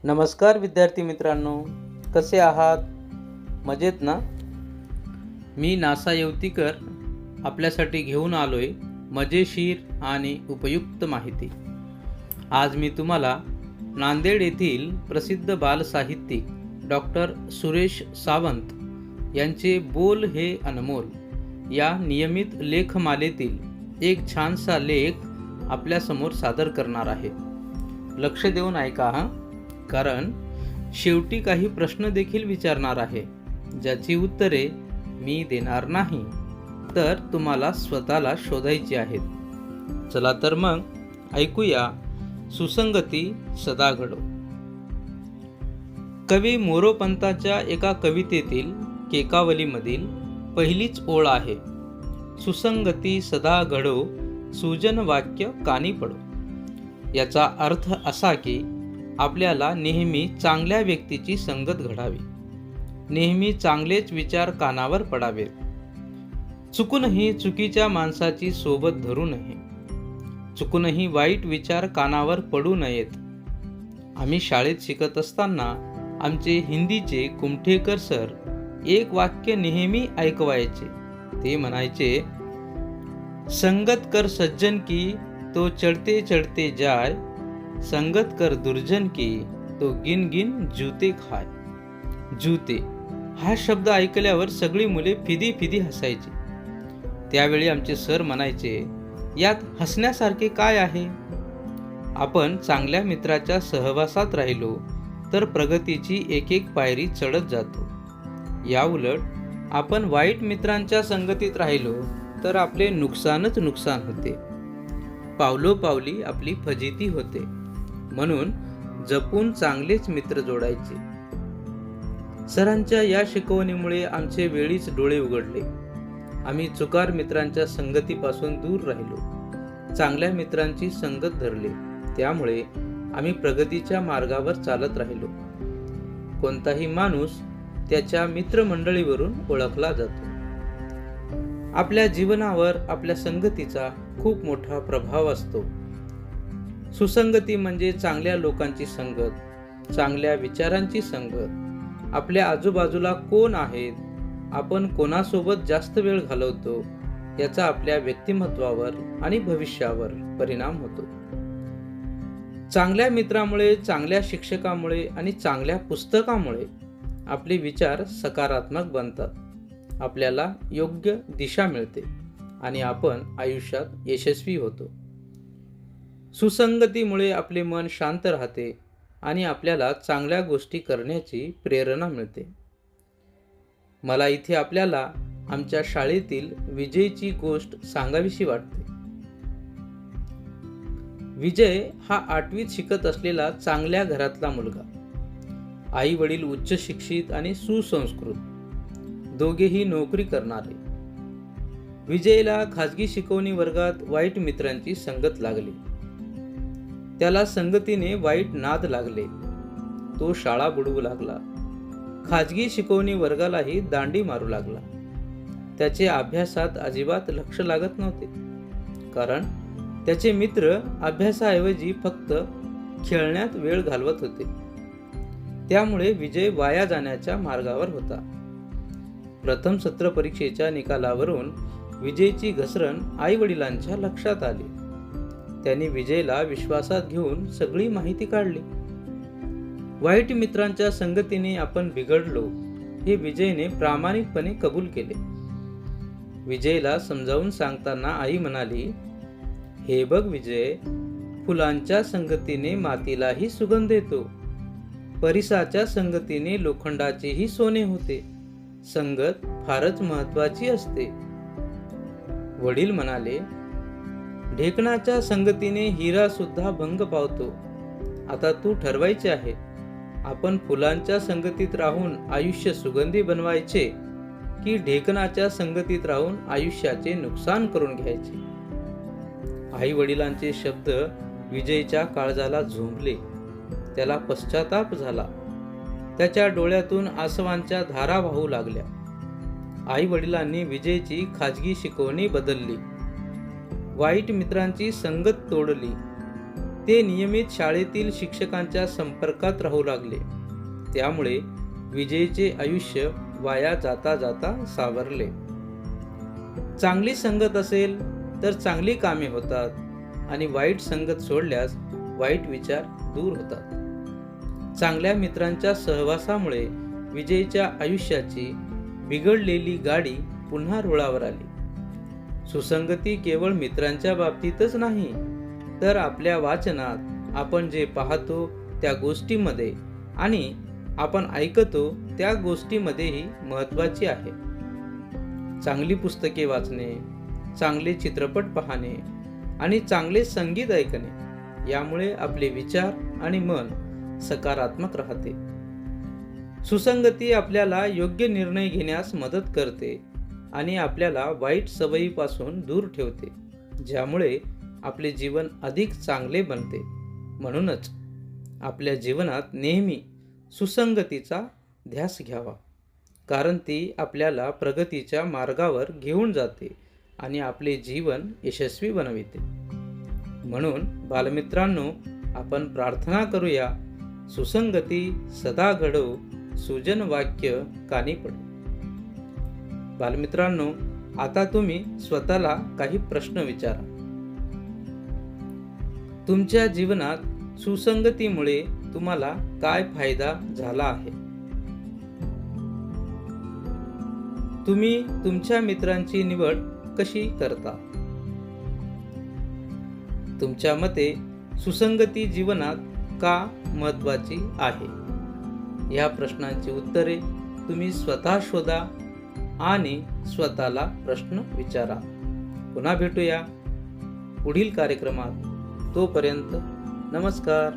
नमस्कार विद्यार्थी मित्रांनो, कसे आहात? मजेत ना? मी नासा येवतीकर आपल्यासाठी घेऊन आलोय मजेशीर आणि उपयुक्त माहिती. आज मी तुम्हाला नांदेड येथील प्रसिद्ध बालसाहित्यिक डॉक्टर सुरेश सावंत यांचे बोल हे अनमोल या नियमित लेखमालेतील एक छानसा लेख आपल्यासमोर सादर करणार आहे. लक्ष देऊन ऐका हा, कारण शेवटी काही प्रश्न देखील विचारणार आहे, ज्याची उत्तरे मी देणार नाही, तर तुम्हाला स्वतःला शोधायची आहेत. चला तर मग ऐकूया सुसंगती सदा घडो. कवी मोरोपंतांच्या एका कवितेतील केकावलीमधील पहिलीच ओळ आहे, सुसंगती सदा घडो, सुजन वाक्य कानी पडो. याचा अर्थ असा की आपल्याला नेहमी चांगल्या व्यक्तीची संगत घडावी, नेहमी चांगलेच विचार कानावर पडावेत, चुकूनही चुकीच्या माणसाची सोबत धरू नये, चुकूनही वाईट विचार कानावर पडू नयेत. आम्ही शाळेत शिकत असताना आमचे हिंदीचे कुमठेकर सर एक वाक्य नेहमी ऐकवायचे. ते म्हणायचे, संगत कर सज्जन की तो चढ़ते चढ़ते जाय, संगत कर दुर्जन की तो गिन गिन जूते खाय. जूते हा शब्द ऐकल्यावर सगळी मुले फिदी फिदी हसायची. त्यावेळी आमचे सर म्हणायचे, यात हसण्यासारखे काय आहे? आपण चांगल्या मित्राच्या सहवासात राहिलो तर प्रगतीची एक एक पायरी चढत जातो. याउलट आपण वाईट मित्रांच्या संगतीत राहिलो तर आपले नुकसानच नुकसान होते. पावलोपावली आपली फजिती होते. म्हणून जपून चांगलेच मित्र जोडायचे. सरांच्या या शिकवणीमुळे आमचे वेळीच डोळे उघडले. आम्ही चुकार मित्रांच्या संगतीपासून दूर राहिलो, चांगल्या मित्रांची संगत धरली. त्यामुळे आम्ही प्रगतीच्या मार्गावर चालत राहिलो. कोणताही माणूस त्याच्या मित्रमंडळीवरून ओळखला जातो. आपल्या जीवनावर आपल्या संगतीचा खूप मोठा प्रभाव असतो. सुसंगती म्हणजे चांगल्या लोकांची संगत, चांगल्या विचारांची संगत. आपल्या आजूबाजूला कोण आहेत, आपण कोणासोबत जास्त वेळ घालवतो, याचा आपल्या व्यक्तिमत्वावर आणि भविष्यावर परिणाम होतो. चांगल्या मित्रामुळे, चांगल्या शिक्षकामुळे आणि चांगल्या पुस्तकामुळे आपले विचार सकारात्मक बनतात. आपल्याला योग्य दिशा मिळते आणि आपण आयुष्यात यशस्वी होतो. सुसंगतीमुळे आपले मन शांत राहते आणि आपल्याला चांगल्या गोष्टी करण्याची प्रेरणा मिळते. मला इथे आपल्याला आमच्या शाळेतील विजयची गोष्ट सांगावीशी वाटते. विजय हा 8वीत शिकत असलेला चांगल्या घरातला मुलगा. आई वडील उच्च शिक्षित आणि सुसंस्कृत, दोघेही नोकरी करणारे. विजयला खाजगी शिकवणी वर्गात वाईट मित्रांची संगत लागली. त्याला संगतीने वाईट नाद लागले. तो शाळा बुडवू लागला. खाजगी शिकवणी वर्गालाही दांडी मारू लागला. त्याचे अभ्यासात अजिबात लक्ष लागत नव्हते, कारण त्याचे मित्र अभ्यासाऐवजी फक्त खेळण्यात वेळ घालवत होते. त्यामुळे विजय वाया जाण्याच्या मार्गावर होता. प्रथम सत्र परीक्षेच्या निकालावरून विजयची घसरण आई वडिलांच्या लक्षात आली. त्यांनी विजयला विश्वासात घेऊन सगळी माहिती काढली. वाईट मित्रांच्या संगतीने आपण बिघडलो हे विजयने प्रामाणिकपणे कबूल केले. विजयला समजावून सांगताना आई म्हणाली, हे बघ विजय, फुलांच्या संगतीने मातीलाही सुगंध येतो, परिसाच्या संगतीने लोखंडाचेही सोने होते. संगत फारच महत्वाची असते. वडील म्हणाले, ढेकणाच्या संगतीने हिरा सुद्धा भंग पावतो. आता तू ठरवायचे आहे, आपण फुलांच्या संगतीत राहून आयुष्य सुगंधी बनवायचे की ढेकणाच्या संगतीत राहून आयुष्याचे नुकसान करून घ्यायचे. आई वडिलांचे शब्द विजयच्या काळजाला झोंबले. त्याला पश्चाताप झाला. त्याच्या डोळ्यातून आसवांच्या धारा वाहू लागल्या. आई वडिलांनी विजयची खाजगी शिकवणी बदलली, वाईट मित्रांची संगत तोडली. ते नियमित शाळेतील शिक्षकांच्या संपर्कात राहू लागले. त्यामुळे विजयचे आयुष्य वाया जाता जाता सावरले. चांगली संगत असेल तर चांगली कामे होतात आणि वाईट संगत सोडल्यास वाईट विचार दूर होतात. चांगल्या मित्रांच्या सहवासामुळे विजयच्या आयुष्याची बिघडलेली गाडी पुन्हा रुळावर आली. सुसंगती केवळ मित्रांच्या बाबतीतच नाही, तर आपल्या वाचनात, आपण जे पाहतो त्या गोष्टींमध्ये आणि आपण ऐकतो त्या गोष्टींमध्येही महत्त्वाची आहे. चांगली पुस्तके वाचणे, चांगले चित्रपट पाहणे आणि चांगले संगीत ऐकणे यामुळे आपले विचार आणि मन सकारात्मक राहते. सुसंगती आपल्याला योग्य निर्णय घेण्यास मदत करते आणि आपल्याला वाईट सवयीपासून दूर ठेवते, ज्यामुळे आपले जीवन अधिक चांगले बनते. म्हणूनच आपल्या जीवनात नेहमी सुसंगतीचा ध्यास घ्यावा, कारण ती आपल्याला प्रगतीच्या मार्गावर घेऊन जाते आणि आपले जीवन यशस्वी बनविते. म्हणून बालमित्रांनो, आपण प्रार्थना करूया, सुसंगती सदा घडो, सुजन वाक्य कानी पडो. बालमित्रांनो, आता तुम्ही स्वतःला काही प्रश्न विचारा. तुमच्या जीवनात सुसंगतीमुळे तुम्हाला काय फायदा झाला आहे? तुम्ही तुमच्या मित्रांची निवड कशी करता? तुमच्या मते सुसंगती जीवनात का महत्त्वाची आहे? या प्रश्नांची उत्तरे तुम्ही स्वतः शोधा आणि स्वतःला प्रश्न विचारा. पुन्हा भेटूया पुढील कार्यक्रमात. तोपर्यंत नमस्कार.